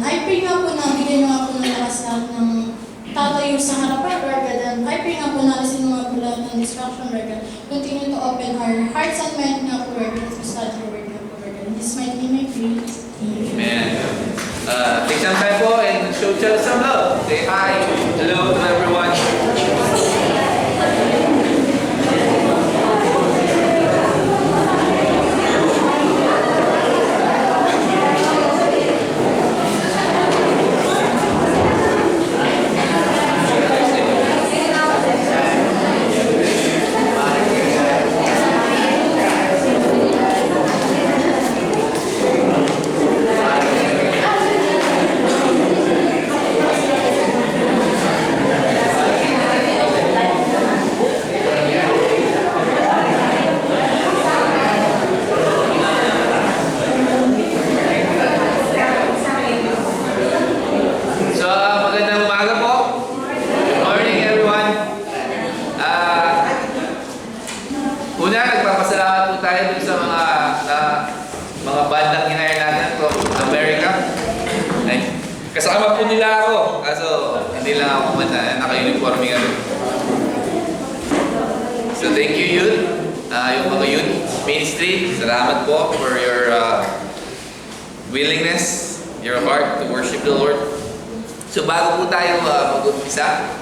I pray nga po na bigyan niyo nga po ng lakas lahat ng tatayo sa harapan, Lord God. And I pray nga po na alisin mo nga po lahat ng distraction, Lord God. Continue to open our hearts and mind nga po, Lord God, to study your word nga po, Lord God. In this mighty name I pray. Amen. Take some time po and show some love. Say hi, hello to everyone. Kasama po nila ako. Kaso, hindi lang ako naka-uniform nga. So, thank you, youth. Yung mga youth ministry, salamat po for your willingness, your heart to worship the Lord. So, bago po tayo mag-umpisa,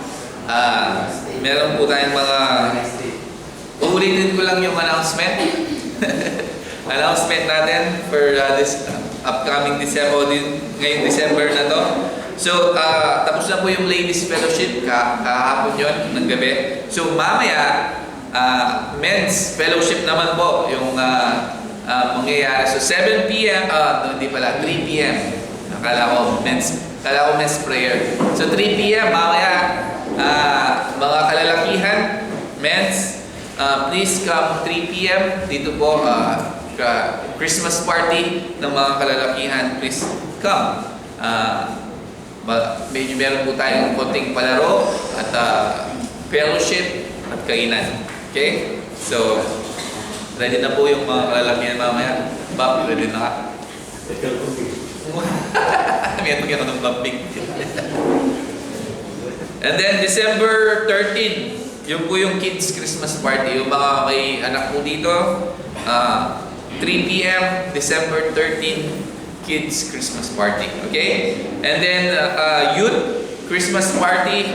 meron po tayong mga... Uulitin ko lang yung announcement. Announcement natin for this upcoming December, ngayong December na to. So, tapos na po yung Ladies Fellowship, kahapon yun, ng gabi. So, mamaya, Men's Fellowship naman po, yung mangyayari. So, 7 p.m., hindi pala, 3 p.m. Akala ko Men's Prayer. So, 3 p.m., mamaya, mga kalalakihan, Men's, please come 3 p.m. Dito po, Christmas party ng mga kalalakihan, please come. Medyo meron po tayong konting palaro at fellowship at kainan. Okay? So, ready na po yung mga kalalakihan mamaya. Bob, ready na ka? Meron ka ng bumping. And then, December 13, yun po yung kids Christmas party. Yung mga may anak po dito, 3 p.m. December 13, kids Christmas party. Okay? And then youth Christmas party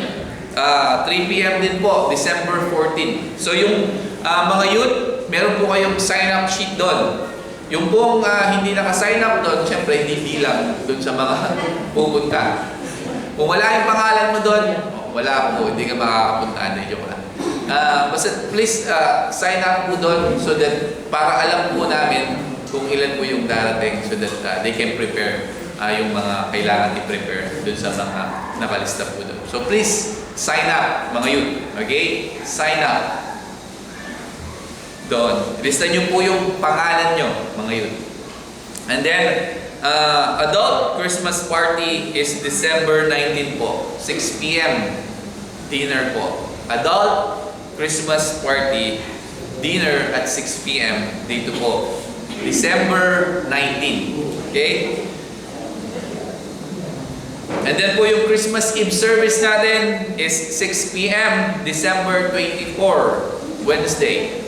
3 p.m. din po, December 14. So yung mga youth, meron po kayong sign up sheet doon. Yung pong hindi naka-sign up doon, syempre hindi bilang doon sa mga pupunta. Kung wala yung pangalan mo doon, wala po, hindi ka makakapunta. Joke lang. Basta please sign up po doon so that para alam po namin kung ilan po yung darating so that they can prepare yung mga kailangan i-prepare doon sa mga nakalista po doon. So please sign up mga youth. Okay? Sign up. Doon. Lista nyo po yung pangalan nyo mga youth. And then adult Christmas party is December 19 po. 6 p.m. dinner po. Adult Christmas party, dinner at 6 p.m. dito po. December 19. Okay? And then po yung Christmas Eve service natin is 6 p.m. December 24, Wednesday.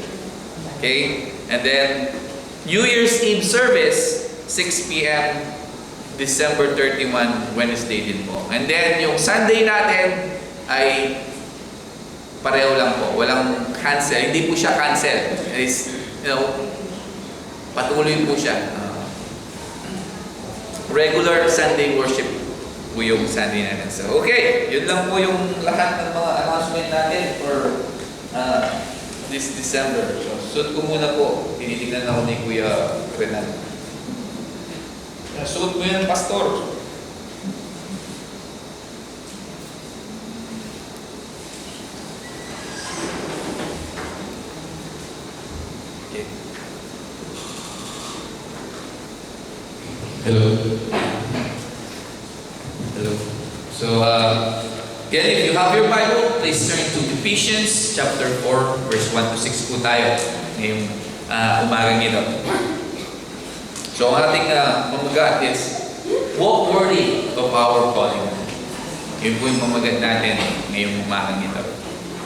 Okay? And then New Year's Eve service, 6 p.m. December 31, Wednesday din po. And then yung Sunday natin ay pareho lang po, walang cancel. Hindi po siya cancel. It is, patuloy po siya. Regular Sunday worship po yung Sunday natin. So, okay. Yun lang po yung lahat ng mga announcement natin for this December. So, suot ko muna po. Tinitingnan ako ni Kuya Renan. Suot mo yan, Pastor. Hello. Hello. So, again, if you have your Bible, please turn to Ephesians chapter 4, verse 1 to 6 po tayo ngayong umagang ito. So, ang ating pamagat is walk worthy of our calling. Yun po yung pamagat natin ngayong umagang ito.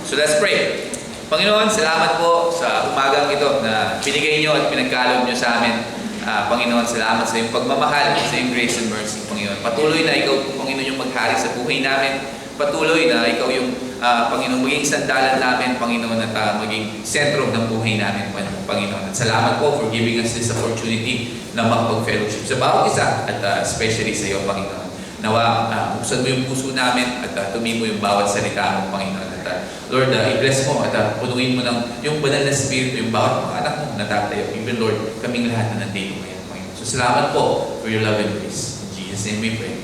So let's pray. Panginoon, salamat po sa umagang ito na binigay nyo at pinagkaloob nyo sa amin. Panginoon, salamat sa iyong pagmamahal, sa iyong grace and mercy, Panginoon. Patuloy na ikaw, Panginoon, yung maghari sa buhay namin. Patuloy na ikaw yung, Panginoon, maging sandalan namin, Panginoon, at maging sentro ng buhay namin, Panginoon. At salamat po for giving us this opportunity na makapag-fellowship sa bawat isa at especially sa iyo, Panginoon. Nawa, buksan mo yung puso namin at tumimo yung bawat salita mo, Panginoon. At Lord, i-bless mo at punuin mo ng yung banal na spirito, yung bawat mga anak mo natatayo. Even Lord, kaming lahat na nandito ngayon, Panginoon. So salamat po for your love and grace. In Jesus' name we pray.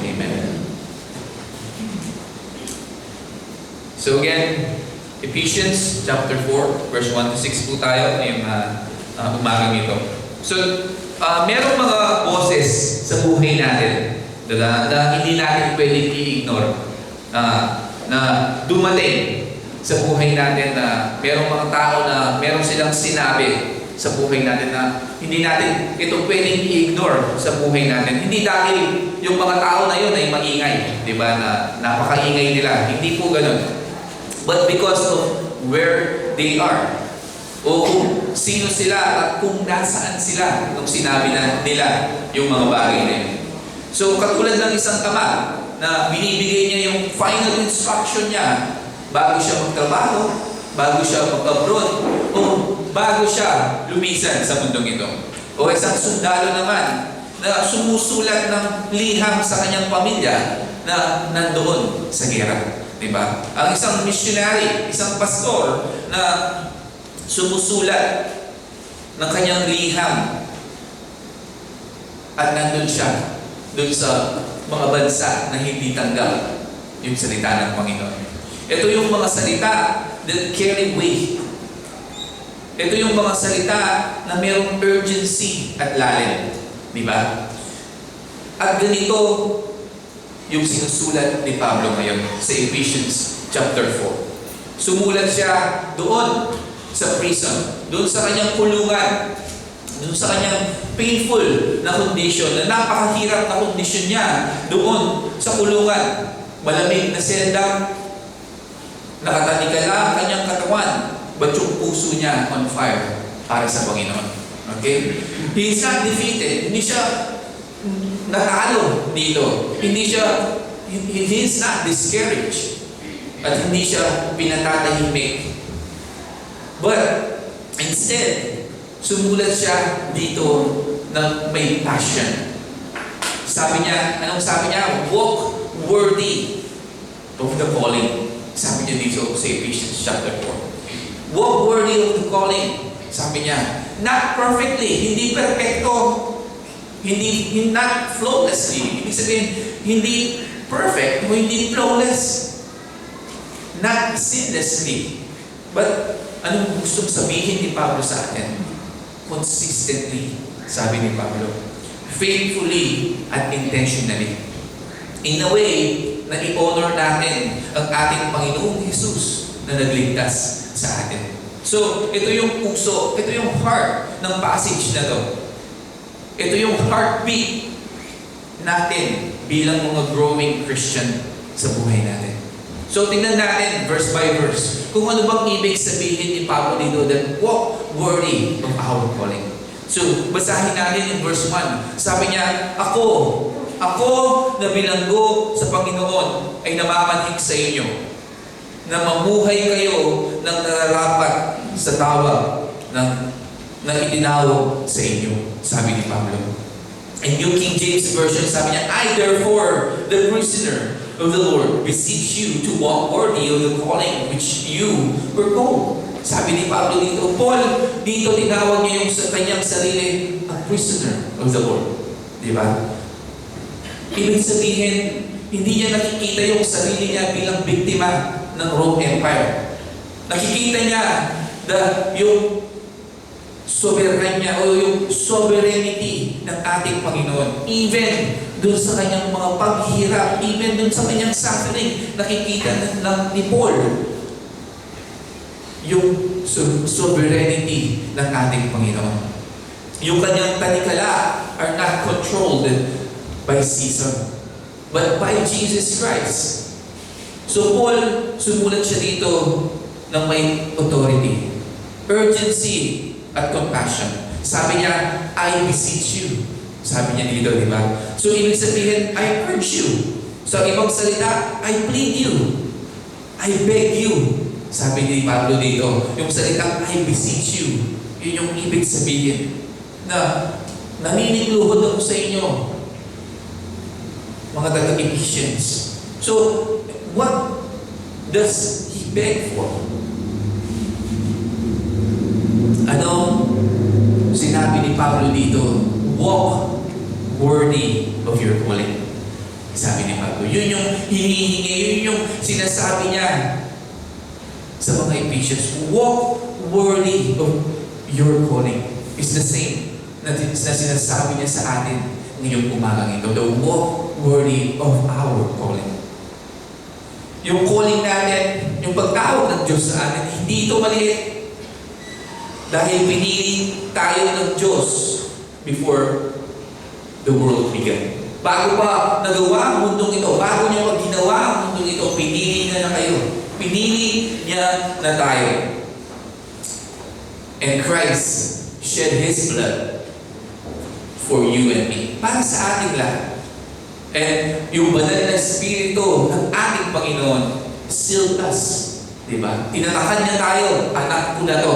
Amen. So again, Ephesians chapter 4, verse 1 to 6 po tayo ngayong umagang ito. So, merong mga boses sa buhay natin na hindi natin pwedeng i-ignore. Na dumating sa buhay natin na merong mga tao na merong silang sinabi sa buhay natin na hindi natin ito pwedeng i-ignore sa buhay natin. Hindi dahil yung mga tao na yun ay maingay, di ba, na napakaingay nila. Hindi po ganun. But because of where they are, o kung sino sila at kung nasaan sila nung sinabi na nila yung mga bagay na yun. So katulad ng isang ama na binibigay niya yung final instruction niya bago siya magtrabaho, bago siya mag-abroad, o bago siya lumisan sa mundong ito. O isang sundalo naman na sumusulat ng liham sa kanyang pamilya na nandoon sa gera. Diba? Ang isang missionary, isang pastor na sumusulat ng kanyang liham at nandun siya dun sa mga bansa na hindi tanggap yung salita ng Panginoon. Ito yung mga salita that carry weight. Ito yung mga salita na mayroong urgency at lalim. Diba? At ganito yung sinusulat ni Pablo ngayon sa Ephesians chapter 4. Sumulat siya doon sa prison, doon sa kanyang kulungan, doon sa kanyang painful na condition, na napakahirap na condition niya doon sa kulungan. Malamig na selda, nakatanikala ang kanyang katawan, but yung puso niya on fire para sa Panginoon. Okay? He is not defeated. Hindi siya natalo dito. He is not discouraged. At hindi siya pinatatahimik. But, instead, sumulat siya dito ng may passion. Sabi niya, anong sabi niya? Walk worthy of the calling. Sabi niya dito sa Ephesians chapter 4. Walk worthy of the calling. Sabi niya, not perfectly, hindi perfecto. Hindi not flawlessly. Ibig sabihin, hindi perfect o hindi flawless. Not sinlessly. But, anong gusto sabihin ni Pablo sa atin? Consistently, sabi ni Pablo. Faithfully at intentionally. In a way, na i-honor natin ang ating Panginoong Jesus na nagligtas sa atin. So, ito yung puso, ito yung heart ng passage na to. Ito yung heartbeat natin bilang mga growing Christian sa buhay natin. So, tingnan natin verse by verse kung ano bang ibig sabihin ni Pablo dito that walk worthy of our calling. So, basahin natin in verse 1. Sabi niya, Ako na bilanggo sa Panginoon ay namamanhik sa inyo na mamuhay kayo ng nararapat sa tawag na itinawag sa inyo, sabi ni Pablo. In New King James Version, sabi niya, I therefore, the prisoner of the Lord, beseech you to walk worthy of the calling which you were called. Sabi ni Pablo dito, Paul, dito tinawag niya yung sa kanyang sarili, a prisoner of the Lord. Di ba? Ibig sabihin, hindi niya nakikita yung sarili niya bilang biktima ng Rome Empire. Nakikita niya yung soberanya o yung sovereignty ng ating Panginoon. Even doon sa kanyang mga paghirap, even doon sa kanyang suffering, nakikita ni Paul yung sovereignty ng ating Panginoon. Yung kanyang tanikala are not controlled by Caesar, but by Jesus Christ. So Paul, sumulat siya dito ng may authority, urgency, at compassion. Sabi niya, I beseech you. Sabi niya dito, di ba? So ibig sabihin, I urge you. Sa ibang salita, I plead you. I beg you. Sabi ni Pablo dito, yung salita, I beseech you. Yun yung ibig sabihin na naninigluhod ako sa inyo, mga taga-Ephesians. So, what does he beg for? Ano sinabi ni Pablo dito? Walk worthy of your calling. Sabi ni Pablo. Yun yung hinihingi, yun yung sinasabi niya sa mga Ephesians. Walk worthy of your calling. It's the same na sinasabi niya sa atin ngayong umagang ito. The walk worthy of our calling. Yung calling natin, yung pagtawag ng Diyos sa atin, hindi ito maliit. Dahil pinili tayo ng Diyos before the world began. Bago pa nagawa ang mundong ito, bago niya pag ginawa ang mundong ito, pinili niya na kayo. Pinili niya na tayo. And Christ shed His blood for you and me. Para sa ating lahat. And yung banal na Espiritu ng ating Panginoon sealed us. Diba? Tinatakan niya tayo. Anak ko na to.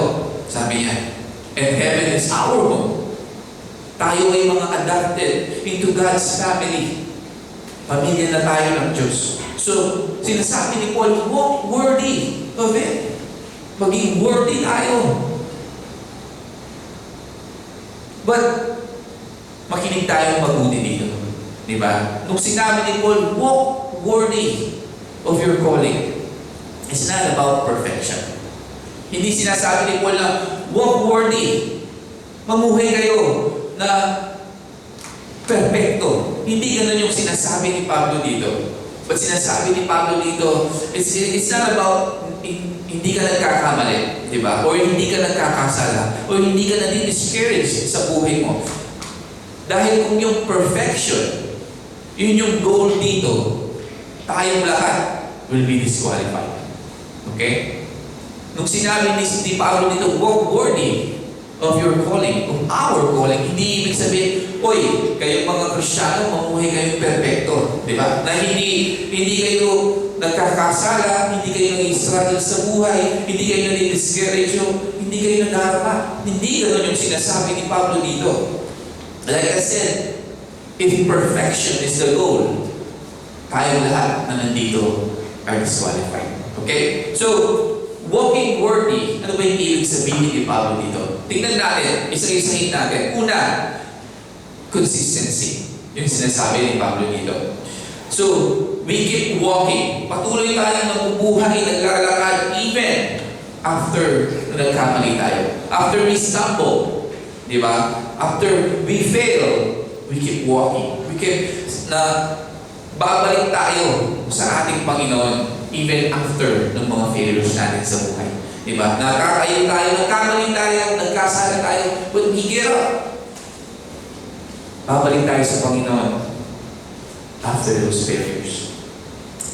Sabi niya. And heaven is our home. Tayo ay mga adopted into God's family. Pamilya na tayo ng Diyos. So, sinasabi ni Paul, walk worthy of it. Maging worthy tayo. But, makinig tayong mabuti dito. Diba? Nung sinabi ni Paul, walk worthy of your calling. It's not about perfection. Hindi sinasabi ni Paul na, walk worthy. Mamuhay kayo na perfecto. Hindi ganun yung sinasabi ni Pablo dito. But sinasabi ni Pablo dito, it's not about hindi ka nagkakamali, di ba? Or hindi ka nagkakasala, or hindi ka na-discourage sa buhay mo. Dahil kung yung perfection, yun yung goal dito, tayong lahat will be disqualified. Okay? Nung sinabi ni Pablo dito, walk worthy of your calling, of our calling, hindi ibig sabihin, oy, kayong mga Kristiyano, mamuhay kayong perfecto. Di ba? Na hindi kayo nagkakasala, hindi kayo nag-struggle sa buhay, hindi kayo nag-discourage, hindi kayo nag-harap. Hindi gano'n yung sinasabi ni Pablo dito. Like I said, if perfection is the goal, tayong lahat na nandito are disqualified. Okay? So, walking worthy, ano ba yung ibig sabihin ni Pablo dito? Tingnan natin, isa-isahin natin. Una, consistency. Yung sinasabi ni Pablo dito. So, we keep walking. Patuloy tayong nabubuhay, naglalakad, even after nagkamali tayo. After we stumble, di ba? After we fail, we keep walking. We keep babalik tayo sa ating Panginoon even after ng mga failures natin sa buhay. Diba? Nakakayo tayo, nagkamali tayo, nagkasala tayo, but we get up. Babalik tayo sa Panginoon after those failures.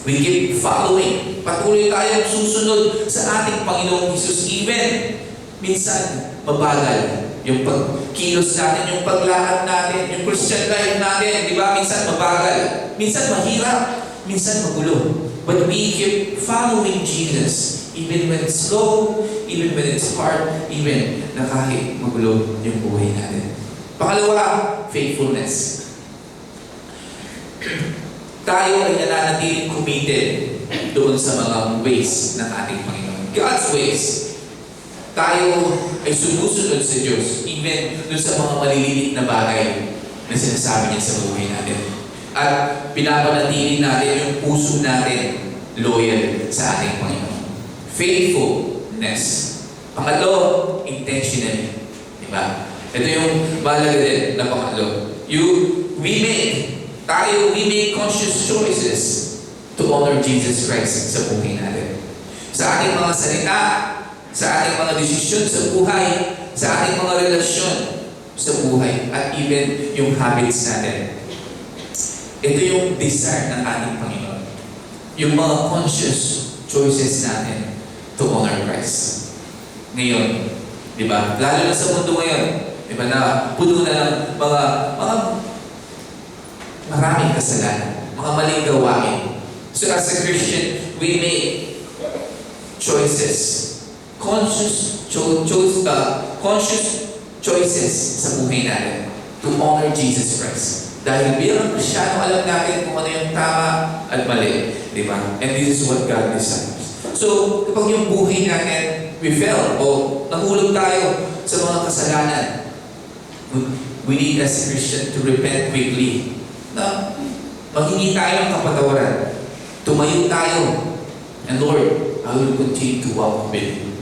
We keep following. Patuloy tayong susunod sa ating Panginoong Jesus. Even, minsan, mabagal yung pagkilos natin, yung paglakad natin, yung Christian life natin, di ba? Minsan mabagal. Minsan mahirap. Minsan magulo. But we keep following Jesus. Even when it's slow, even when it's hard, even na kahit magulo yung buhay natin. Pangalawa, faithfulness. Tayo ay nananatiling committed doon sa mga ways ng ating Panginoon. God's ways. Tayo ay sumusunod sa Diyos, even doon sa mga maliliit na bagay na sinasabi niya sa buhay natin. At pinapanatili natin yung puso natin loyal sa ating Panginoon. Faithfulness. Pangatlo, intentionally. Diba? Ito yung mahalaga din na pangatlo. We make conscious choices to honor Jesus Christ sa buhay natin. Sa ating mga salita, sa ating mga desisyon sa buhay, sa ating mga relasyon sa buhay, at even yung habits natin. Ito yung desire ng ating Panginoon. Yung mga conscious choices natin to honor Christ. Ngayon, di ba? Lalo na sa mundo ngayon, di ba, na puno na ng mga maraming kasalanan, mga maling gawain. So as a Christian, we make choices, conscious choices sa buhay natin to honor Jesus Christ. Dahil bilang Kristyano, alam natin kung ano yung tama at mali. Di ba? And this is what God desires. So, kapag yung buhay natin, we fell o nahulog tayo sa mga kasalanan, we need as a Christian to repent quickly. Na maghingi tayo ng kapatawaran. Tumayo tayo. And Lord, I will continue to walk with you.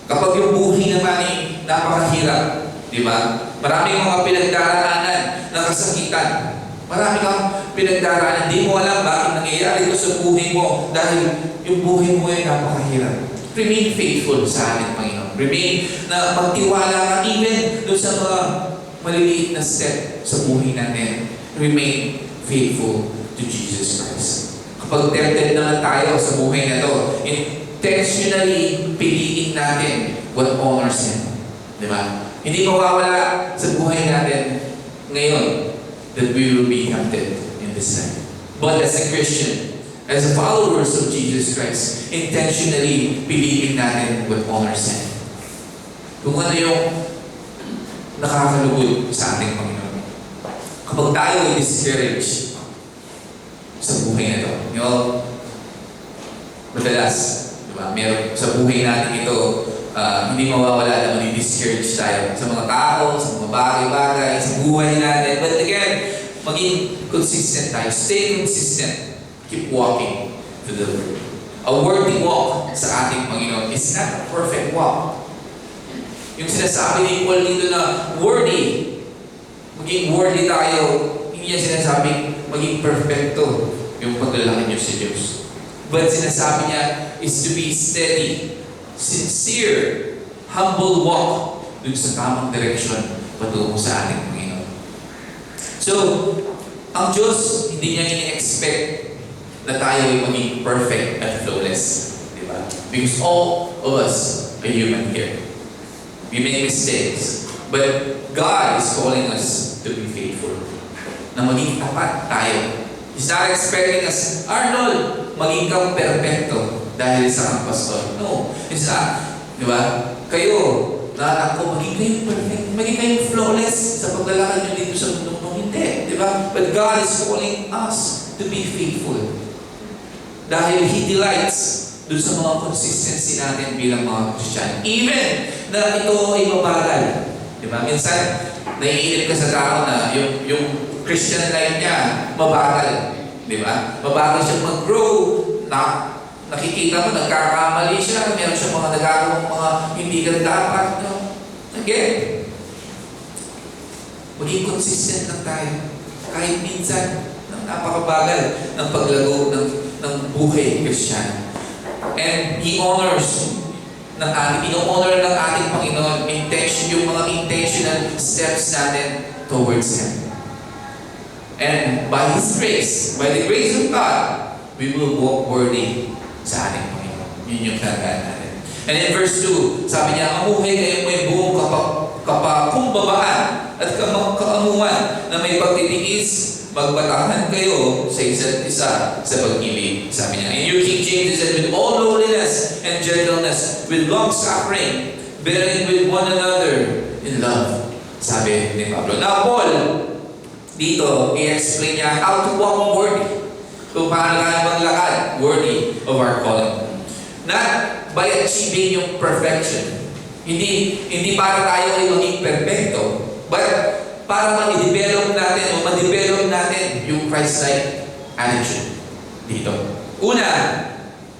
Kapag yung buhay naman ay napakahirap, di ba? Maraming mga pinagdaraanan na kasakitan. Marami kang pinagdaraanan. Hindi mo alam bakit nangyayari ito sa buhay mo dahil yung buhay mo ay napakahirap. Remain faithful sa ating Panginoon. Remain na magtiwala ka even doon sa mga maliliit na step sa buhay natin. Remain faithful to Jesus Christ. Kapag tempted naman tayo sa buhay na to, intentionally piliin natin what honors Him. Di ba? Hindi mawawala sa buhay natin ngayon that we will be tempted in this life. But as a Christian, as followers of Jesus Christ, intentionally piliin natin what honors Him. Kung ano yung nakakalugod sa ating Panginoon. Kapag tayo ay discouraged sa buhay na ito, madalas, diba, meron sa buhay natin ito, hindi mawawala na mani-discourage tayo sa mga tao, sa mga bagay-bagay, sa buhay natin. But again, maging consistent tayo. Stay consistent. Keep walking to the Lord. A worthy walk sa ating Panginoon is not a perfect walk. Yung sinasabi ni Paul dito na worthy, maging worthy tayo, hindi niya sinasabing maging perfecto yung paglalaki niyo sa Diyos. But sinasabi niya is to be steady, sincere, humble walk dun sa tamang direksyon patungo sa ating Panginoon. So, ang Diyos, hindi niya ini-expect na tayo ay maging perfect and flawless. Diba? Because all of us are human here. We make mistakes. But God is calling us to be faithful. Na maging tapat tayo. He's not expecting us, Arnold, maging kang perfecto dahil sa kang pastor. No. It's not. Diba? Kayo, nanak ko, maging kayong perfect, maging kayong flawless sa paglalakad nyo dito sa mundo. No, hindi. Diba? But God is calling us to be faithful. Dahil He delights doon sa mga consistency natin bilang mga Christian. Even na ito ay mabagal. Diba? Minsan, naiinip ka sa tao na yung Christian life niya, mabagal. Diba? Mabagal siya mag-grow. Nakikita mo, nagkakamali siya. Meron siya mga nagagawang mga hindi ka dapat. No? Again, maging consistent lang tayo. Kahit minsan, napakabagal ng paglago ng buhay Christian. And He honors ino-honor ng ating Panginoon yung mga intentional steps natin towards Him. And by His grace, by the grace of God, we will walk worthy sa ating Panginoon. Yun yung tandaan natin. And in verse 2, sabi niya, amuhay kayo may buong kapakumbabaan at kaamuan na may pagtitiis, magbatahan kayo sa isa't isa sa pag-ibig. Sabi niya, in your King James, it said, with all lowliness and gentleness, with long suffering, bearing with one another in love. Sabi ni Pablo. Now, Paul, dito, i-explain niya how to walk worthy. Kung paano tayo maglakad worthy of our calling. Not by achieving yung perfection. Hindi para tayo ay maging perfecto, but para ma-develop natin yung Christ-like attitude dito. Una,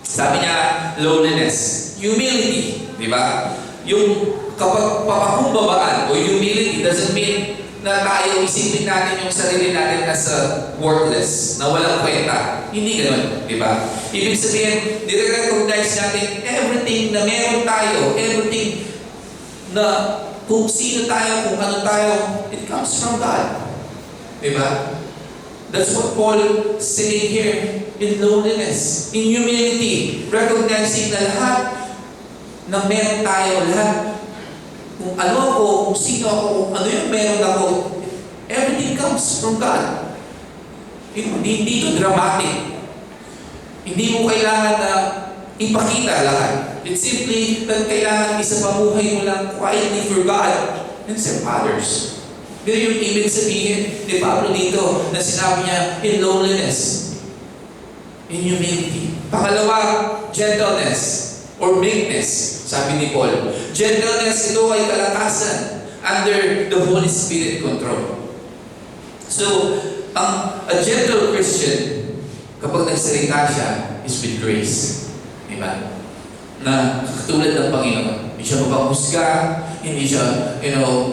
sabi niya, lowliness, humility, di ba? Yung papakumbabaan o humility doesn't mean na tayo isipin natin yung sarili natin as worthless, na walang kwenta. Hindi ganun, di ba? Ibig sabihin, nire-recognize natin everything na meron tayo, everything na kung sino tayo, kung ano tayo, it comes from God. Di ba? That's what Paul is saying here. In loneliness, in humility, recognizing na lahat na meron tayo, lahat kung ano ako, kung sino ako, kung ano yung meron ako, everything comes from God. Hindi ito dramatic. Hindi mo kailangan na ipakita lahat. It's simply that kailangan isa pamuhay mo lang quietly for God and serve others. Pero yung ibig sabihin ni Pablo dito na sinabi niya in loneliness, in humility. Pangalawa, gentleness or meekness, sabi ni Paul. Gentleness, ito ay kalakasan under the Holy Spirit control. So, a gentle Christian, kapag nagsalita siya, is with grace. Diba? Na katulad ng Panginoon. Hindi siya mapanghusga, hindi siya,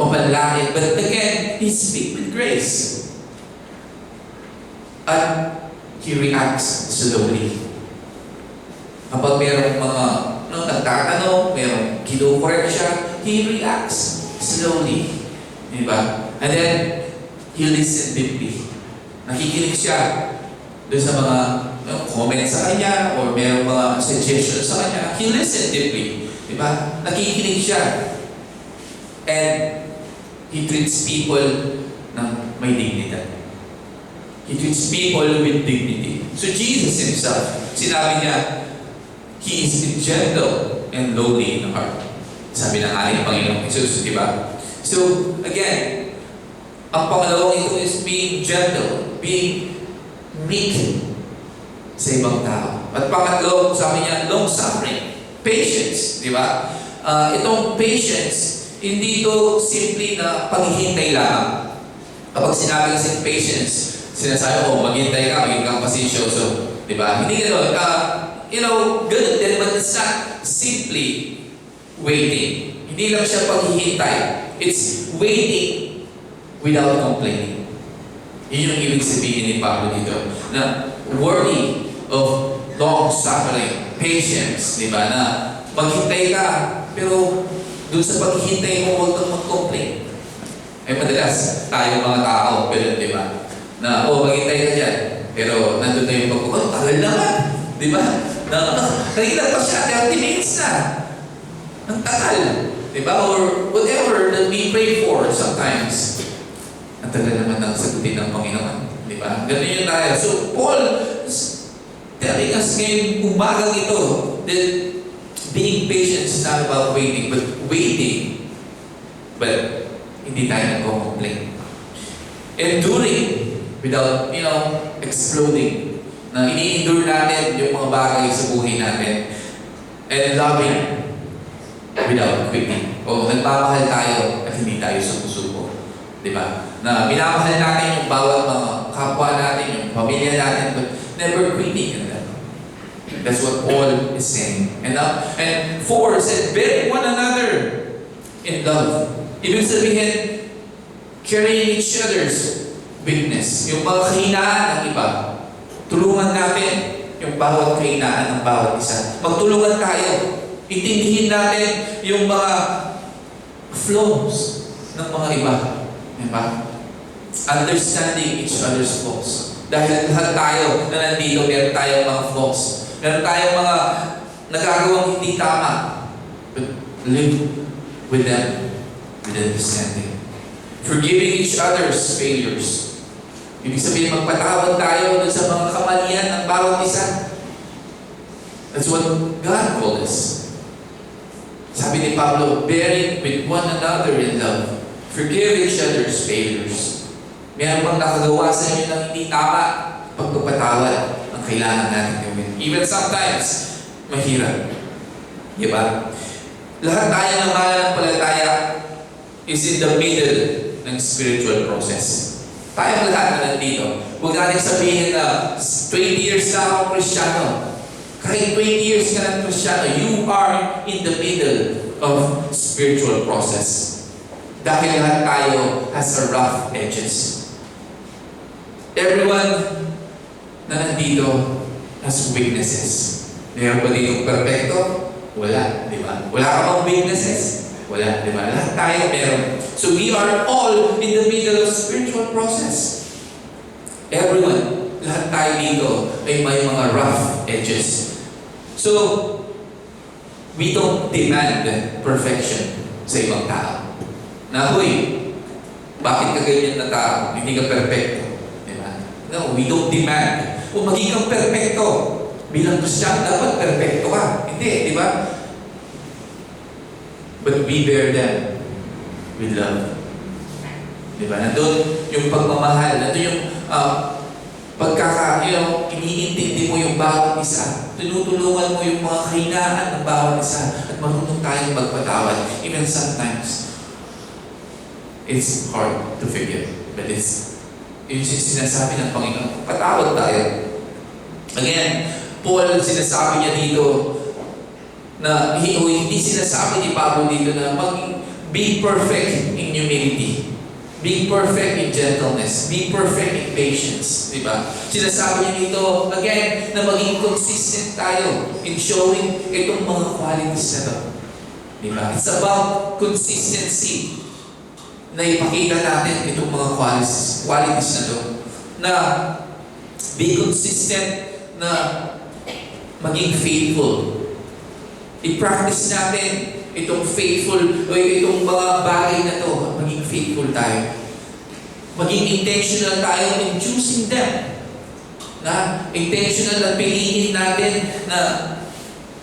mapanlait. But again, he speaks with grace. At he reacts slowly. Kapag mayroong mga nagtatanong, mayroong kino-correct siya, he reacts slowly. Diba? And then, he listens deeply. Nakikinig siya doon sa mga comments sa kanya or mayroong mga suggestions sa kanya. He listens deeply. Diba? Nakikinig siya. And he treats people ng may dignidad. He treats people with dignity. So Jesus himself, sinabi niya, he is gentle and lowly in heart. Sabi ng ating Panginoong Jesus, di ba? So, again, ang pangalawang ito is being gentle, being meek sa ibang tao. At pangatlo, sabi niya, long-suffering, patience, di ba? Itong patience, hindi ito simply na paghihintay lang. Kapag sinabi kasi patience, sinasabi ko, maghintay ka, maging kang pasensyoso. Diba? Hindi gano'n. Good din, but it's not simply waiting. Hindi lang siya paghihintay. It's waiting without complaining. Yun yung ibig sabihin ni Pablo dito. Na worthy of long-suffering, patience. Diba? Na maghintay ka, pero doon sa paghihintay mo, huwag kang mag-complain. Madalas, tayo mga tao, pero diba? Na, maghintay ka dyan. Pero nandun na yung pagkukuha, tagal naman. Di ba? Kanina pa siya, 30 minutes na. Ang tagal. Di ba? Or whatever that we pray for sometimes. Ang tagal naman ng sagutin ng Panginoon. Di ba? Ganun yun tayo. So, Paul is telling us ngayong umagang ito that being patient is not about waiting, but waiting. But hindi tayo nagko-complain. Enduring without, exploding. Na ini-endure natin yung mga bagay sa buhay natin. And loving without quitting. O nagmamahal tayo at hindi tayo sumusuko. Diba? Na minamahal natin yung bawat mga kapwa natin, yung pamilya natin, but never quitting. That's what Paul is saying. And 4 said, bear one another in love. Ibig sabihin, carrying each other's weakness. Yung mga kahinaan ng iba, tulungan natin yung bawat kahinaan ng bawat isa. Magtulungan tayo. Intindihin natin yung mga flaws ng mga iba. Diba? Understanding each other's flaws. Dahil lahat tayo na nandito, meron tayong mga flaws. Meron tayong mga nagagawang hindi tama. But live with them with understanding. Forgiving each other's failures. Ibig sabihin, magpatawad tayo sa mga kamalian ng bawat isa. That's what God called us. Sabi ni Pablo, bearing with one another in love. Forgive each other's failures. Meron bang nakagawa sa inyo ng hindi tama? Pagpapatawad ang kailangan natin gawin. Even sometimes, mahirap. Diba? Lahat tayo ng mananampalataya is in the middle ng spiritual process. Tayong lahat na nandito. Huwag natin sabihin na 20 years na akong Kristiyano. Kahit 20 years ka ng Kristiyano, you are in the middle of spiritual process. Dahil lahat tayo has a rough edges. Everyone na nandito has weaknesses. Meron ba ditong perfecto? Wala, di ba? Wala ka bang weaknesses? Wala, di ba? Lahat tayo meron. So we are all in the middle of spiritual process. Everyone, lahat tayo dito ay may mga rough edges. So, we don't demand perfection sa ibang tao. Na, huy, bakit ka ganyan na tao? Hindi ka perfecto. Diba? No, we don't demand. O maging kang perfecto. Bilang Kristiyan, dapat perfecto ka. Hindi, di ba? But we bear them with love. Diba? Nandun yung pagmamahal, nandun yung iniintindi mo yung bawat isa. Tinutulungan mo yung mga kahinaan ng bawat isa at marunong tayong magpatawad. Even sometimes, it's hard to forgive. But yung sinasabi ng Panginoon, patawad tayo. Again, Paul, sinasabi niya dito na hindi sinasabi ni Pablo dito na be perfect in humility. Be perfect in gentleness. Be perfect in patience. Diba? Sinasabi niya dito, again, na maging consistent tayo in showing itong mga qualities na ito. Diba? It's about consistency na ipakita natin itong mga qualities na ito. Na be consistent na maging faithful. I-practice natin itong faithful o itong mga bagay na ito. Maging faithful tayo. Maging intentional tayo in choosing them. Na intentional na piliin natin na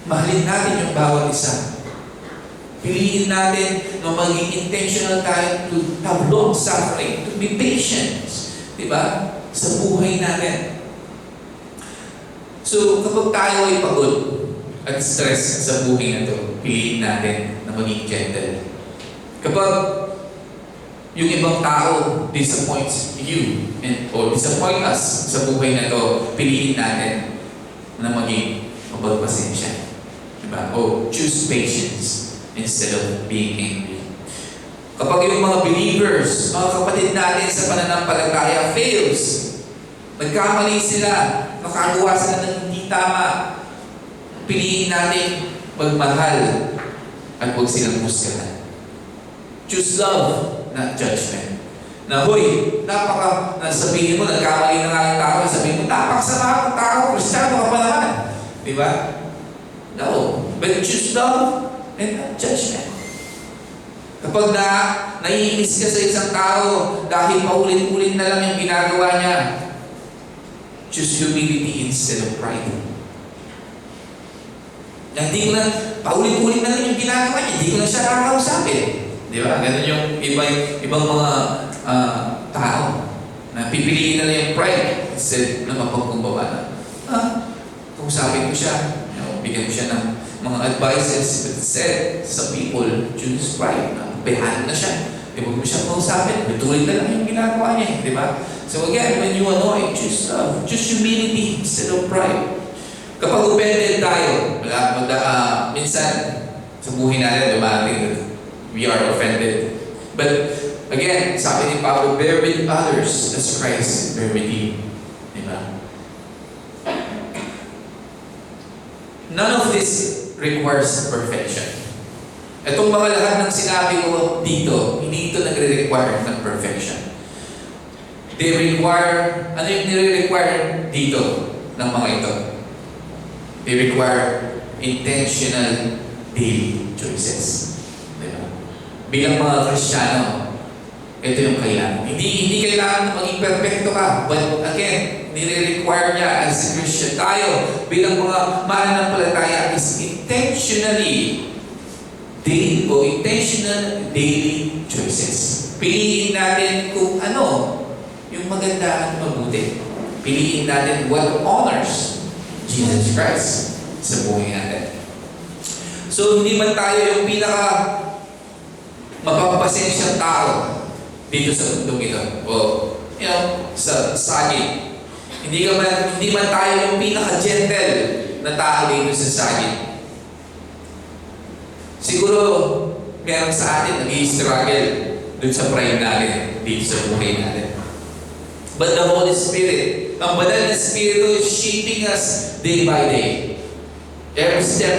mahalin natin yung bawat isa. Piliin natin na maging intentional tayo to have long suffering, to be patient. Diba? Sa buhay natin. So, kapag tayo ay pagod at stress sa buhay na ito, piliin natin na maging gentle. Kapag yung ibang tao disappoints you or disappoint us sa buhay na ito, piliin natin na maging mapagpasensya. Diba? O choose patience instead of being angry. Kapag yung mga believers, mga kapatid natin sa pananampalataya fails, nagkamali sila, nakagawa sila ng hindi tama, piliin natin magmahal at huwag silang musgahan. Choose love, not judgment. Na, huy, sabihin mo, nagkamali na nga yung tao, sabihin mo, napakasama ang tao, Kristiyano ka pa naman. Diba? No. But choose love and not judgment. Kapag naiinis ka sa isang tao dahil paulit-ulit na lang yung ginagawa niya, choose humility instead of pride. Hindi ko na, paulit-ulit na lang yung ginagawa niya, hindi ko na siya nakakausapin. Di ba? Ganun yung ibang mga tao na pipiliin na lang yung pride instead na mapagkumbaba na. Kausapin ko siya, bigyan ko siya ng mga advices, but said, some people choose pride. Behan na siya. Huwag mo siya kausapin. Bituloy na lang yung ginagawa niya. Di ba? So again, when you annoy, choose love. Choose humility instead of pride. Kapag offended tayo, minsan sa buhay natin, dumating we are offended. But again, sabi ni Pablo, bear with others as Christ bear with you. Di ba? None of this requires perfection. Itong mga lahat ng sinabi ko dito, hindi ito nagre-require ng perfection. They require, ano yung nire-require dito ng mga ito? They require intentional daily choices. Diba? Bilang mga Kristiyano, ito yung kailangan. Hindi kailangan na maging perfecto ka. But again, nire-require niya as a Christian tayo bilang mga mananampalataya is intentional daily choices. Piliin natin kung ano yung maganda at mabuti. Piliin natin what honors Jesus Christ sa buhay natin. So, hindi man tayo yung pinaka mapagpasensyang tao dito sa mundong ito. O, sa saging. Hindi man tayo yung pinaka-gentle na tao dito sa saging. Siguro, meron sa atin nag-i-struggle dun sa pride natin dito sa buhay natin. But the Holy Spirit, ang banal na Espiritu is shaping us day by day. Every step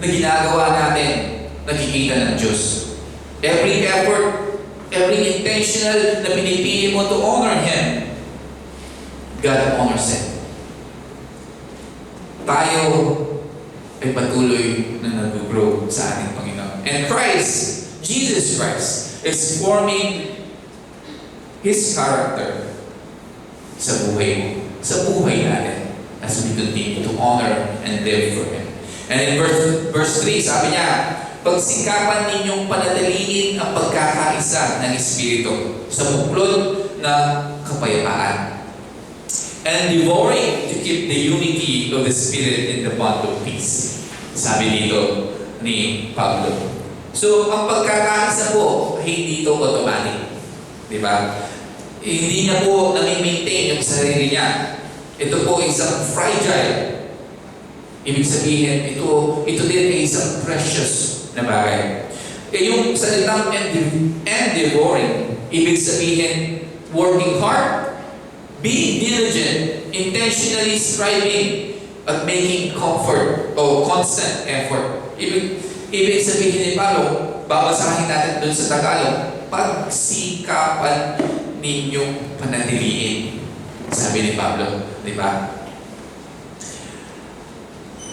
na ginagawa natin, nakikita ng Diyos. Every effort, every intentional na pinipili mo to honor Him, God honors it. Tayo ay patuloy na nag-grow sa ating Panginoon. And Christ, Jesus Christ, is forming His character sa buhay natin as we continue to honor and live for Him. And in verse 3, sabi niya, pagsikapan ninyong panatilihin ang pagkakaisa ng Espiritu sa buklod na kapayapaan, and devouring to keep the unity of the Spirit in the bond of peace. Sabi dito ni Pablo. So, ang pagkakaisa po, hindi ito automatic. Di ba? Hindi niya po nami-maintain yung sarili niya. Ito po isang fragile. Ibig sabihin, ito din ay isang precious na bagay. Yung salitang and devouring, ibig sabihin, working hard, being diligent, intentionally striving at making comfort o constant effort. Ibig sabihin ni Pablo, babasahin natin doon sa Tagalog, pagsikapan ninyong panatiliin. Sabi ni Pablo, di ba?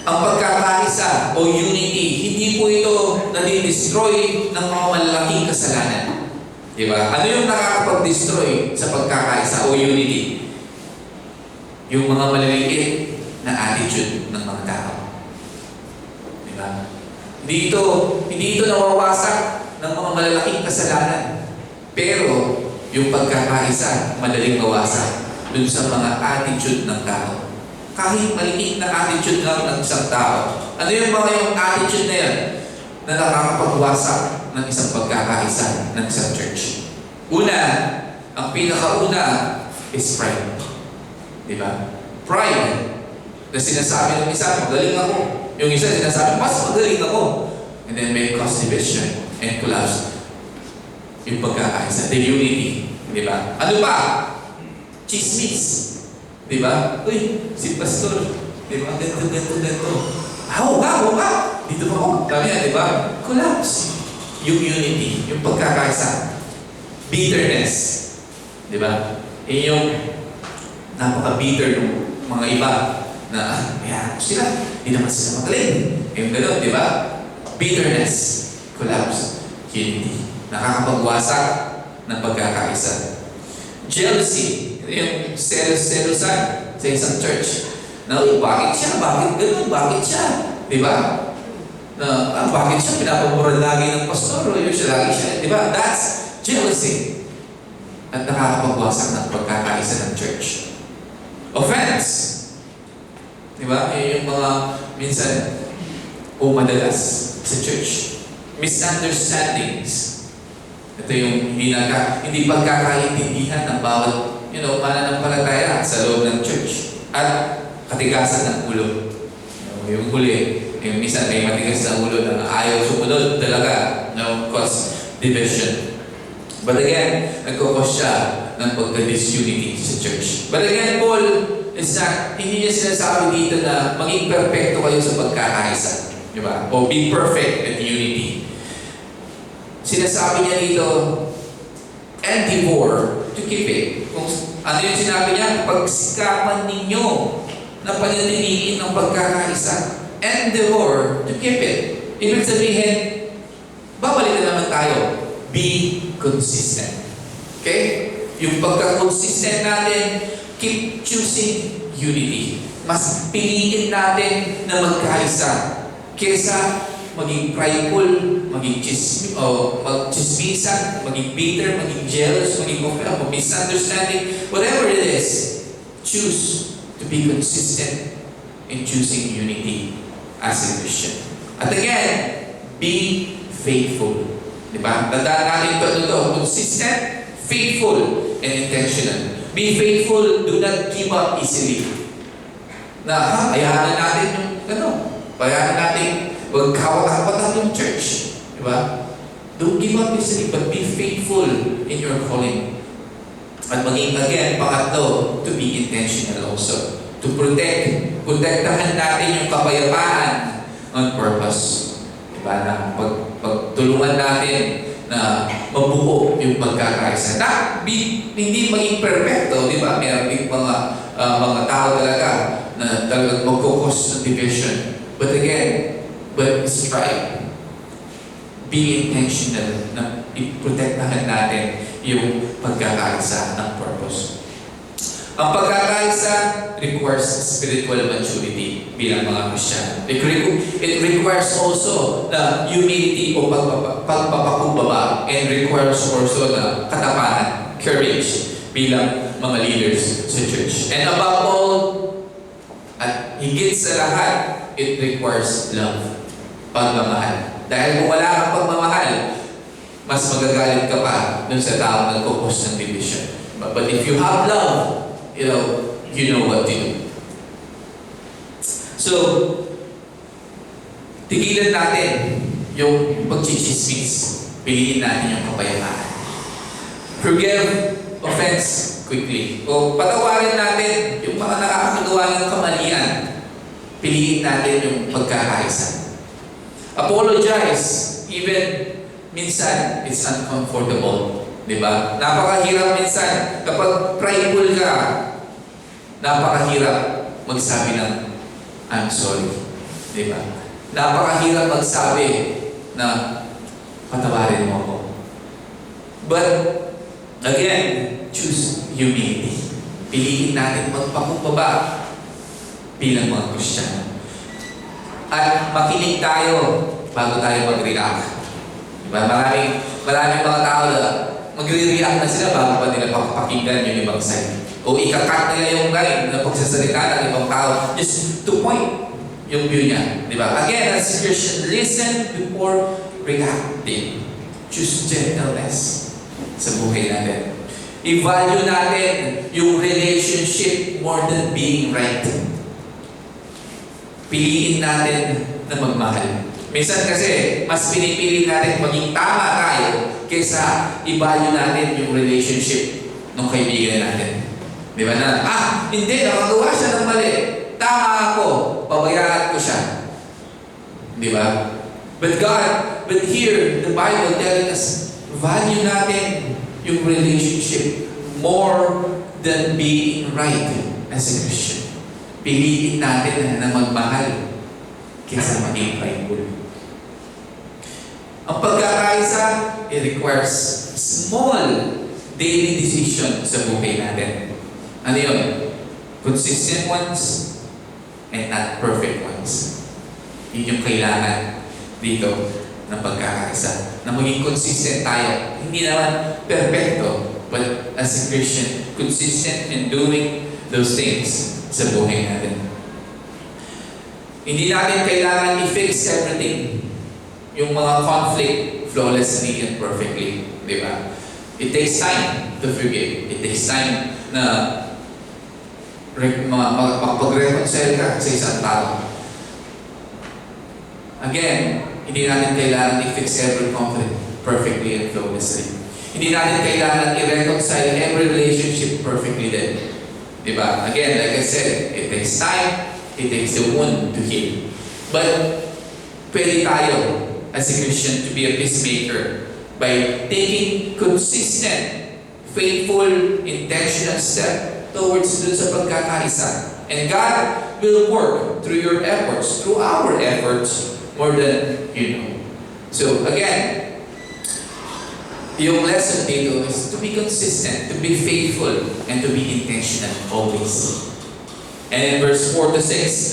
Ang pagkakaisa o unity, hindi po ito nadi-destroy ng mga malalaking kasalanan. Di ba? Ano yung nakakapag-destroy sa pagkakaisa o unity? Yung mga maliliit na attitude ng mga tao. Di ba? Hindi ito nawawasak ng mga malalaking kasalanan. Pero yung pagkakaisa, madaling mawasak dun sa mga attitude ng tao. Kahit maliit na attitude lang ng isang tao. Ano yung attitude na yan na nakakapagwasak ng isang pagkakaisa ng isang church? Una, ang pinakauna is pride. Diba? Pride. Na sinasabi ng isa, magaling ako. Yung isa sinasabi, mas magaling ako. And then may cause division and collapse. Yung pagkakaisa, the unity. Diba? Ano pa? Chismis. Diba? Uy, si pastor. Diba? Ganito. Ako ka. Dito pa ako. Kami yan, diba? Collapse. Yung unity, yung pagkakaisa. Bitterness. Diba? Yung napaka-bitter ng mga iba na, ayan, sila. Hindi naman sila magaling. Yung gano'n, diba? Bitterness. Collapse. Unity. Nakakapagwasak ng pagkakaisa. Jealousy. Yung selos-selosan sa isang church. Na, bakit siya? Bakit gano'n? Bakit siya? Diba? Na, bakit siya pinapamura lagi ng pastor? O yun siya lagi siya? Diba? That's jealousy. At nakakapagwasak ng pagkakaisa ng church. Offense. Diba? Yung mga minsan o madalas sa church. Misunderstandings. Ito yung hindi pagkakaintindihan ng bawat mananampalataya sa loob ng church. At katigasan ng ulo. Yung huli, minsan may matigas na ulo na ayaw sumunod talaga, cause division. But again, nagkakos siya ng pagka-disunity sa church. But again, Paul is not, hindi niya sinasabi dito na maging perfecto kayo sa pagkakaisa. Diba? O be perfect at unity. Sinasabi niya dito, and devour to keep it. Kung ano yung sinabi niya, pagsikapan ninyo na panatiliin ng pagkakaisa. And devour to keep it. Ibig sabihin, babalik na naman tayo. Be consistent. Okay? Yung pagka-consistent natin, keep choosing unity. Mas piliin natin na magkaisa kesa maging prideful, maging chismisan, maging bitter, maging jealous, maging misunderstanding, whatever it is, choose to be consistent in choosing unity as a Christian. At again, be faithful. Diba? Tandaan natin ito, consistent, faithful, and intentional. Be faithful, do not give up easily. Ayahan natin ayahan natin magkawat-kawat yung church. Diba? Don't give up easily, but be faithful in your calling. At maging again, pangatlo, to be intentional also. To protektahan natin yung kapayapaan on purpose. Diba? Na pagtulungan natin na mabuo yung pagkakaisa. Hindi maging perfecto, di ba? Meron din mga tao talaga na talagang magkukos ng division. But again, strive. Be intentional na iprotektahan natin yung pagkakaisa ng purpose. Ang pagkakaisa requires spiritual maturity bilang mga Kristiyano. It requires also the humility o pagpapakumbaba, and requires also the katapangan, courage bilang mga leaders sa church. And above all, at higit sa lahat, it requires love, pagmamahal. Dahil kung wala kang pagmamahal, mas magagalit ka pa dun sa taong nagkukos ng division. But if you have love, you know what to do. So, tigilan natin yung pagchichismis. Piliin natin yung kapayapaan. Forgive offense quickly. O patawarin natin yung mga nakakagawa ng kamalian. Piliin natin yung pagkakaisa. Apologize, even minsan it's uncomfortable. Diba? Napakahirap minsan kapag prideful ka, napakahirap magsabi ng I'm sorry. Diba? Napakahirap magsabi na patawarin mo ako. But again, choose humility. Piliin natin magpakumbaba bilang mga Kristiyano. At makinig tayo bago tayo mag-react. Diba? Maraming mga tao na magre-react na sila bago pa nila pakinggan yung ibang side. O ikakat nila yung line na pagsasalita ng ibang tao just to point yung view niya. Diba? Again, as a Christian, listen before reacting. Choose gentleness sa buhay natin. I-value natin yung relationship more than being right. Piliin natin na magmahal. Minsan kasi, mas pinipili natin maging tama tayo kaysa i-value natin yung relationship ng kaibigan natin. Di ba na, hindi, nakagawa siya ng mali. Tama ako, pabayaan ko siya. Di ba? But here, the Bible telling us, value natin yung relationship more than being right as a Christian. Piliin natin na magmahal kaysa maging prideful. Ang pagkakaisa, it requires small daily decision sa buhay natin. Ano yun? Consistent ones and not perfect ones. Yun yung kailangan dito ng pagkakaisa. Na maging consistent tayo. Hindi naman perfecto, but as a Christian, consistent in doing those things sa buhay natin. Hindi natin kailangan i-fix everything. Yung mga conflict flawlessly and perfectly. Di ba? It takes time to forgive. It takes time na makapag-reconcile ka sa isang tao. Again, hindi natin kailangan i-fix every conflict perfectly and flawlessly. Hindi natin kailangan i-reconcile every relationship perfectly din. Diba? Again, like I said, it takes time, it takes the wound to heal. But, pwede tayo as a Christian to be a peacemaker by taking consistent, faithful, intentional step towards dun sa pagkakaisa. And God will work through your efforts, through our efforts, more than you know. So again, yung lesson dito is to be consistent, to be faithful, and to be intentional always. And in verse 4 to 6,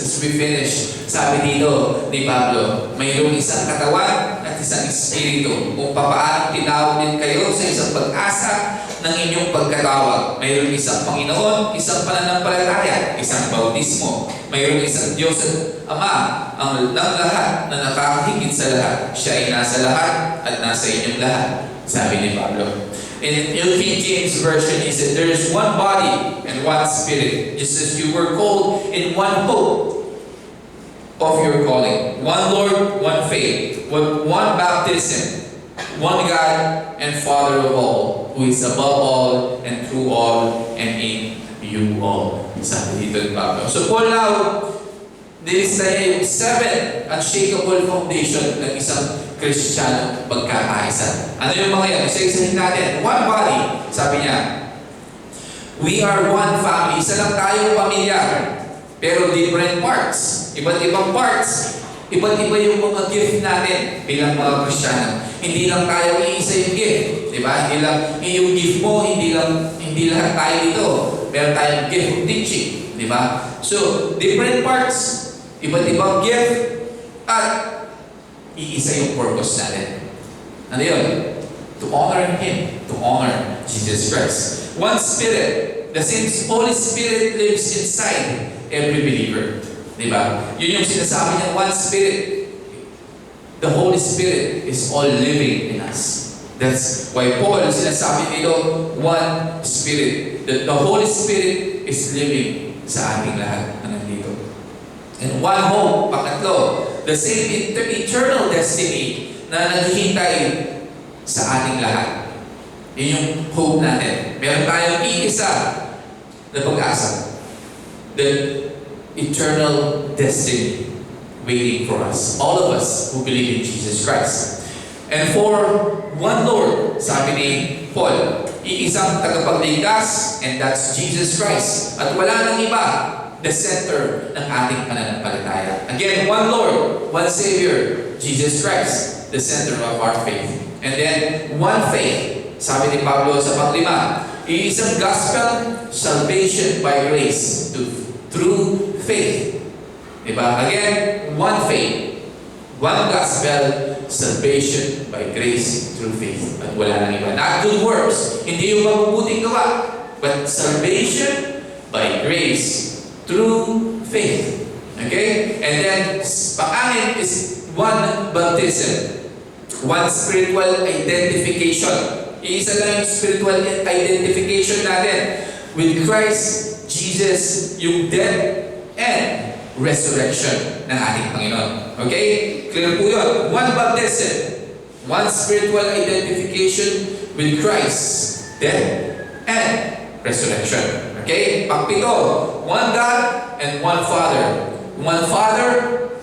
as we finish, sabi dito ni Pablo, mayroong isang katawan at isang espiritu kung papaano tinawag din kayo sa isang pag-asa ng inyong pagkatawag. Mayroong isang Panginoon, isang pananampalataya, isang bautismo. Mayroong isang Diyos at Ama ang lahat na nakakahigit sa lahat. Siya ay nasa lahat at nasa inyong lahat, sabi ni Pablo. In New King James Version, he said, there is one body and one spirit, just as you were called in one hope of your calling. One Lord, one faith, one baptism, one God and Father of all, who is above all and through all and in you all. Sabi dito ni Pablo. So Paul now, this is the 7 unshakable foundation ng isang Kristiyano pagkakaisa. Ano yung mga yan? Isa-isahin natin. One body. Sabi niya, we are one family. Isa lang tayong pamilya. Pero different parts. Iba't ibang parts. Iba't iba yung mga gift natin bilang mga Kristiyano. Hindi lang tayo iisa yung gift. Diba? Hindi lang yung gift mo, hindi lahat tayo dito. Meron tayong gift of teaching. Diba? So, different parts. Iba't ibang gift. At iisa yung purpose natin. Ano yun? To honor Him. To honor Jesus Christ. One Spirit. The same Holy Spirit lives inside every believer. Diba? Yun yung sinasabi niya, one Spirit. The Holy Spirit is all living in us. That's why Paul sinasabi dito, one Spirit. The Holy Spirit is living sa ating lahat na nandito. And one hope, pangatlo, the same eternal destiny na naghihintay sa ating lahat. Yun yung hope natin. Meron tayong iisa na pag-asa. The eternal destiny waiting for us. All of us who believe in Jesus Christ. And for one Lord, sabi ni Paul, iisang tagapagligtas, and that's Jesus Christ. At wala nang iba, the center ng ating pananampalataya. Again, one Lord, one Savior, Jesus Christ, the center of our faith. And then, one faith, sabi ni Pablo sa panglima, iisang gospel, salvation by grace through faith. Diba? Again, one faith, one gospel, salvation by grace through faith. At wala nang iba. Not good works, hindi yung mabubuting gawa, but salvation by grace through faith. Okay? And then, pang-anim is one baptism. One spiritual identification. Iisa lang yung spiritual identification natin. With Christ Jesus, yung death and resurrection ng ating Panginoon. Okay? Clear po yun. One baptism. One spiritual identification with Christ, death and resurrection. Okay? Pangpito, one God and one Father. One Father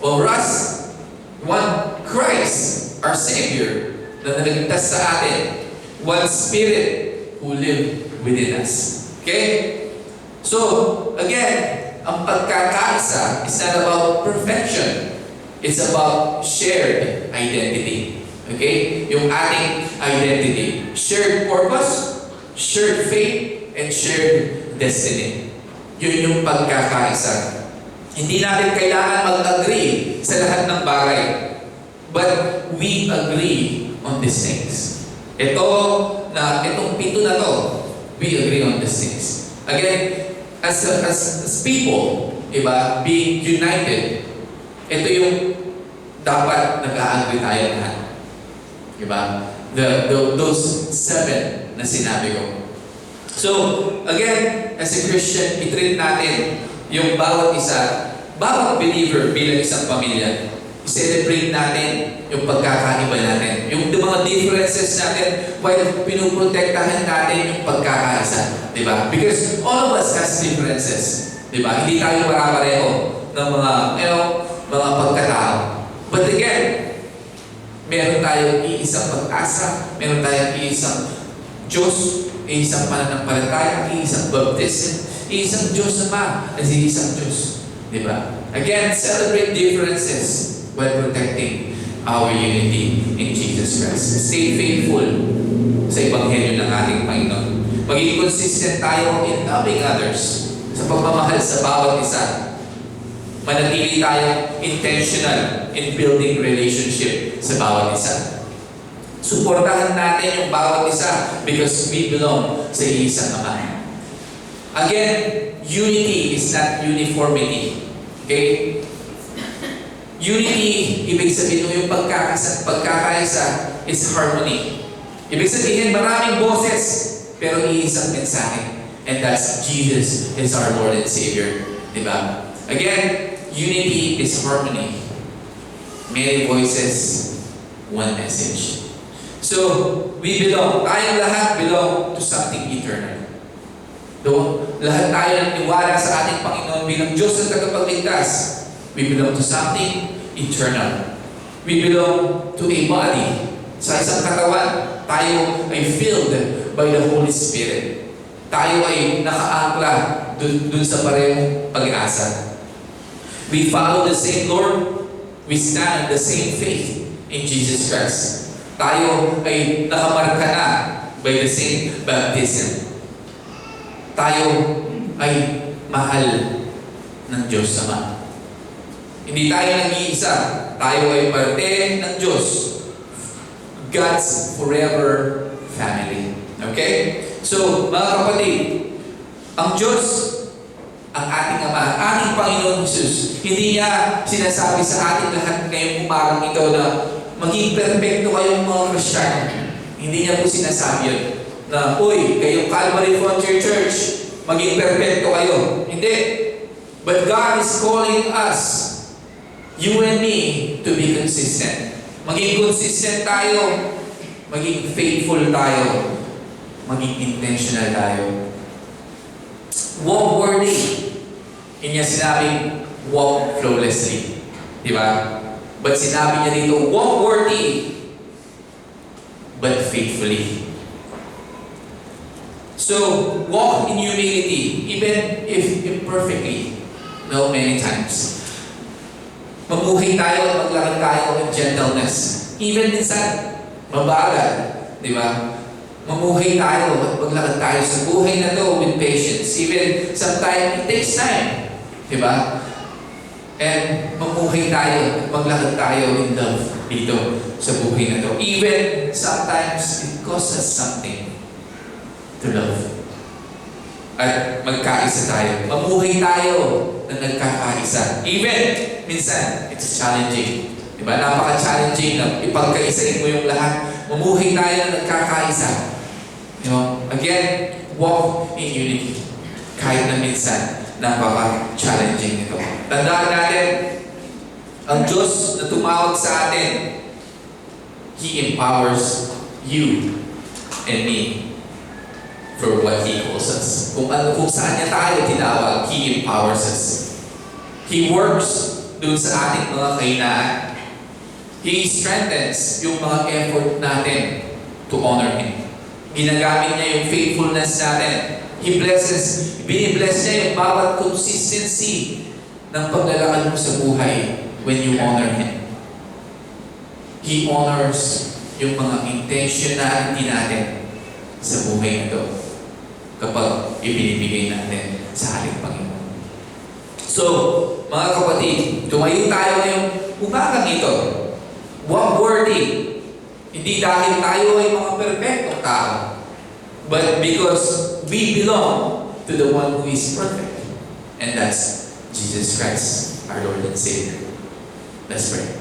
over us, one Christ, our Savior, na naligtas sa atin. One Spirit who live within us. Okay? So, again, ang pagkakaisa is not about perfection. It's about shared identity. Okay? Yung ating identity. Shared purpose, shared faith, and shared destiny. Yun yung pagkakaisa. Hindi natin kailangan mag-agree sa lahat ng bagay. But we agree on these things. Itong pito na to, we agree on these things. Again, as people, iba, being united, ito yung dapat nag-agree tayo lahat. Diba? Those 7 na sinabi ko. So, again, as a Christian, i-treat natin yung bawat isa, bawat believer bilang isang pamilya. I-celebrate natin yung pagkakaiba natin. Yung mga differences natin while pinuprotektahan natin yung pagkakaisa. Diba? Because all of us has differences. Diba? Hindi tayo para-pareho ng mga pagkatao. But again, meron tayong iisang pag-asa, meron tayong iisang Diyos, iisang pananampalataya, iisang baptism, iisang Diyos Ama, at iisang Diyos. Diba? Again, celebrate differences while protecting our unity in Jesus Christ. Stay faithful sa Ebanghelyo ng ating Panginoon. Maging consistent tayo in loving others, sa pagmamahal sa bawat isa. Manatili tayo intentional in building relationship sa bawat isa. Suportahan natin yung bawat isa because we belong sa isang Ama. Again, unity is not uniformity. Okay? Unity, ibig sabihin yung pagkakaisa is harmony. Ibig sabihin maraming boses, pero iisang mensahe. And that's Jesus is our Lord and Savior. Diba? Again, unity is harmony. Many voices, one message. So, we belong. Tayong lahat belong to something eternal. Lahat tayo naniwala sa ating Panginoon bilang Diyos at tagapagligtas. We belong to something eternal. We belong to a body. Sa isang katawan, tayo ay filled by the Holy Spirit. Tayo ay nakaangkla dun sa parehong pag-asa. We follow the same Lord. We stand in the same faith in Jesus Christ. Tayo ay nakamarka na by the same baptism. Tayo ay mahal ng Diyos Ama. Hindi tayo nag-iisa. Tayo ay parte ng Diyos. God's forever family. Okay? So, mga kapatid, ang Diyos, ang ating Ama, ating Panginoon Jesus, hindi niya sinasabi sa ating lahat ngayong umagang ito na maging perfecto kayong mga Kristiyano. Hindi niya po sinasabi yun na, uy, kayong Calvary Frontier Church, maging perfecto kayo. Hindi. But God is calling us, you and me, to be consistent. Maging consistent tayo, maging faithful tayo, maging intentional tayo. Walk worthy. Hindi niya sinabing walk flawlessly. Di ba? But sinabi niya dito, walk worthy, but faithfully. So, walk in humility, even if imperfectly. No, many times. Mamuhay tayo at maglakad tayo with gentleness. Even minsan, mabagal. Di ba? Mamuhay tayo at maglakad tayo sa buhay na to with patience. Even sometimes, it takes time. Di ba? And mamuhay tayo at maglakad tayo in love dito sa buhay na to. Even sometimes, it costs us something to love. At magkaisa tayo. Mamuhay tayo na nagkakaisa. Even, minsan, it's challenging. Diba? Napaka-challenging na ipagkaisain mo yung lahat. Mamuhay tayo na nagkakaisa. Again, walk in unity. Kahit na minsan, napaka-challenging ito. Tandaan natin, ang Diyos na tumawag sa atin, He empowers you and me for what He calls us. Kung saan niya tayo tinawag, He empowers us. He works dun sa ating mga kahinaan. He strengthens yung mga effort natin to honor Him. Ginagamit niya yung faithfulness natin. He blesses, binibless niya yung bawat consistency ng paglalakad mo sa buhay when you honor Him. He honors yung mga intentionality natin sa buhay na ito kapag ibinibigay natin sa ating Panginoon. So, mga kapatid, tumayo tayo ngayong umagang ito. Walk worthy. Hindi dahil tayo ay mga perfectong tao, but because we belong to the one who is perfect. And that's Jesus Christ, our Lord and Savior. Let's pray.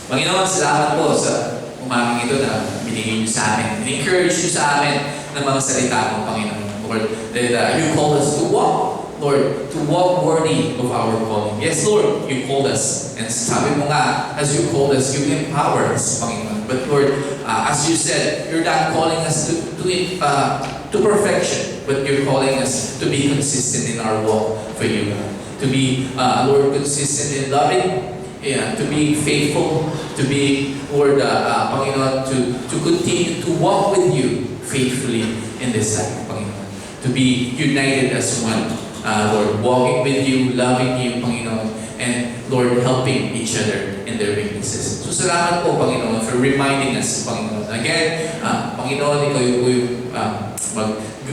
Panginoon, salamat po sa umagang ito na binigay niyo sa amin. In-encourage niyo sa amin ng mga salita mo, Panginoon. Lord, that you called us to walk, Lord, to walk worthy of our calling. Yes, Lord, you called us. And sabi mo nga, as you called us, you empower us, Panginoon. But Lord, as you said, you're not calling us to perfection, but you're calling us to be consistent in our walk for you. To be, Lord, consistent in loving, to be faithful, to be, Lord, Panginoon, to continue to walk with you faithfully in this life, Panginoon. To be united as one, Lord, walking with you, loving you, Panginoon, and Lord, helping each other in their weaknesses. So salamat po, Panginoon, for reminding us, Panginoon. Again, Panginoon, ikaw yung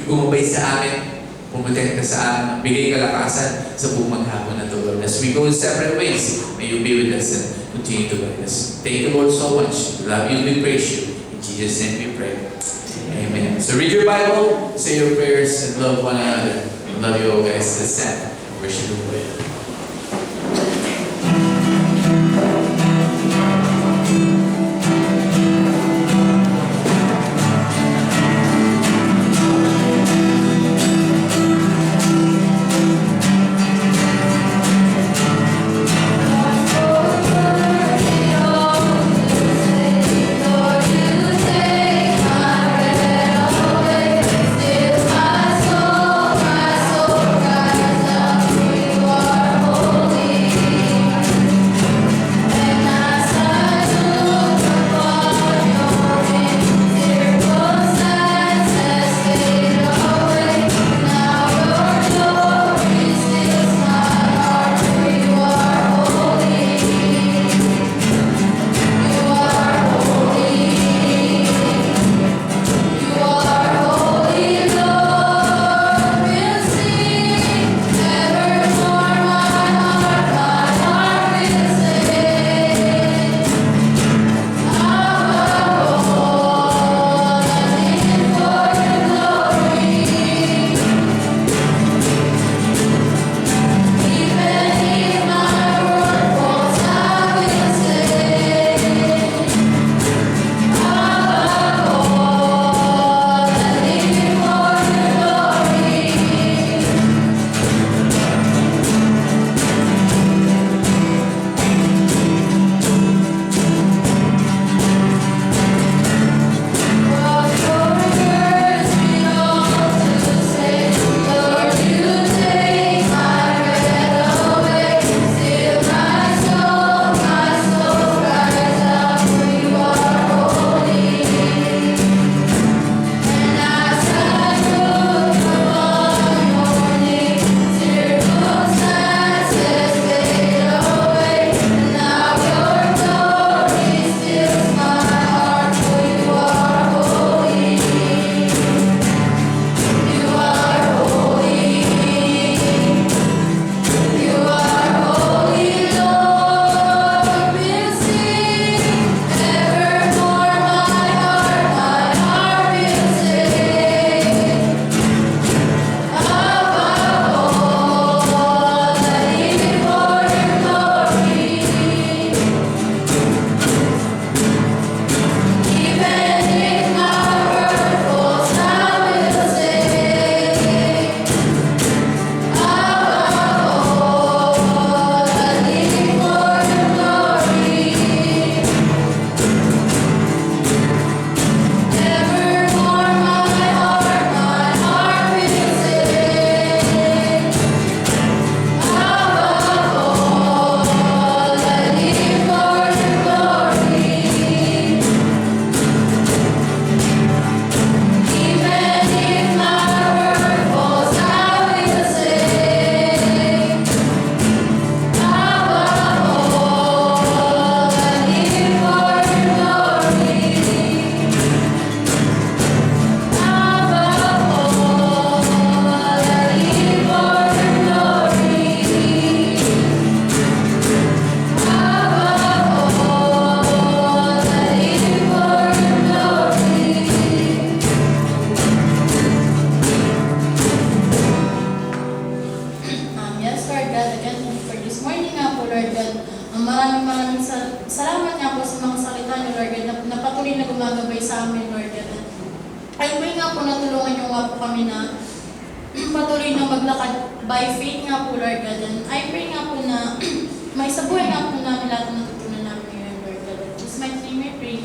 gumabay sa amin, pumotekta sa amin, bigay kalakasan sa buong maghapon na ito, Lord. As we go in separate ways, may you be with us and continue to guide us. Thank you, Lord, so much. We love you, we praise you. In Jesus' name we pray. Amen. So read your Bible, say your prayers, and love one another. I love you all, guys. Let's stand and worship the Lord. My soul cries out, you are Lord God. Maraming salamat nga po sa mga salita niyo, Lord God, na patuloy na gumagabay sa amin, Lord God. I pray nga po na tulungan niyo nga po kami na patuloy na maglakad by faith nga po, Lord God. And I pray nga po na may sa buhay nga po namin lahat na natutunan namin ngayon, Lord God. In Jesus' mighty name I pray.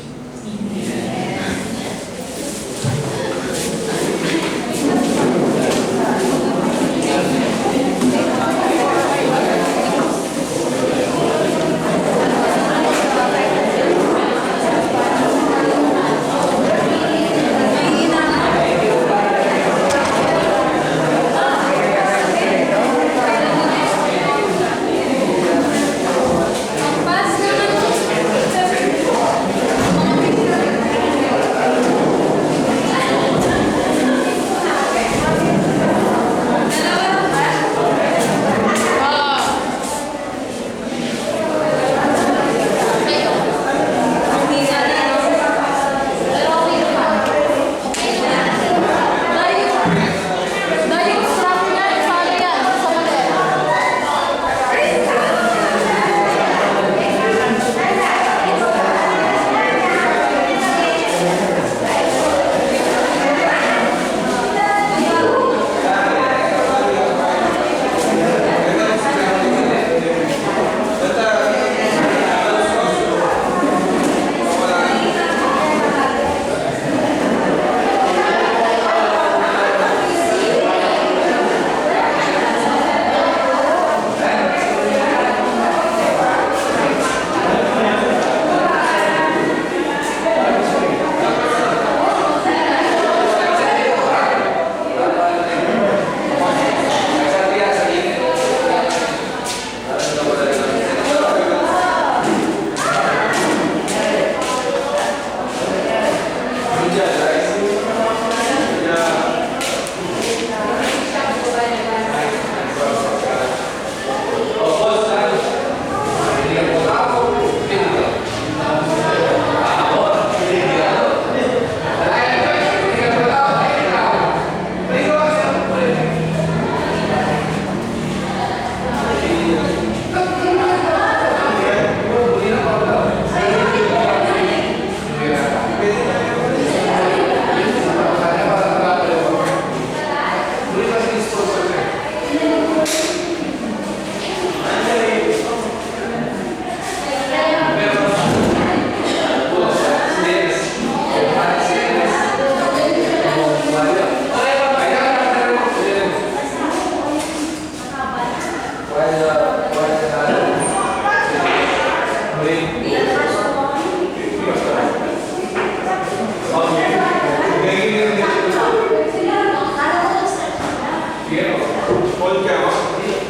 Paul Gama.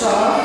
sa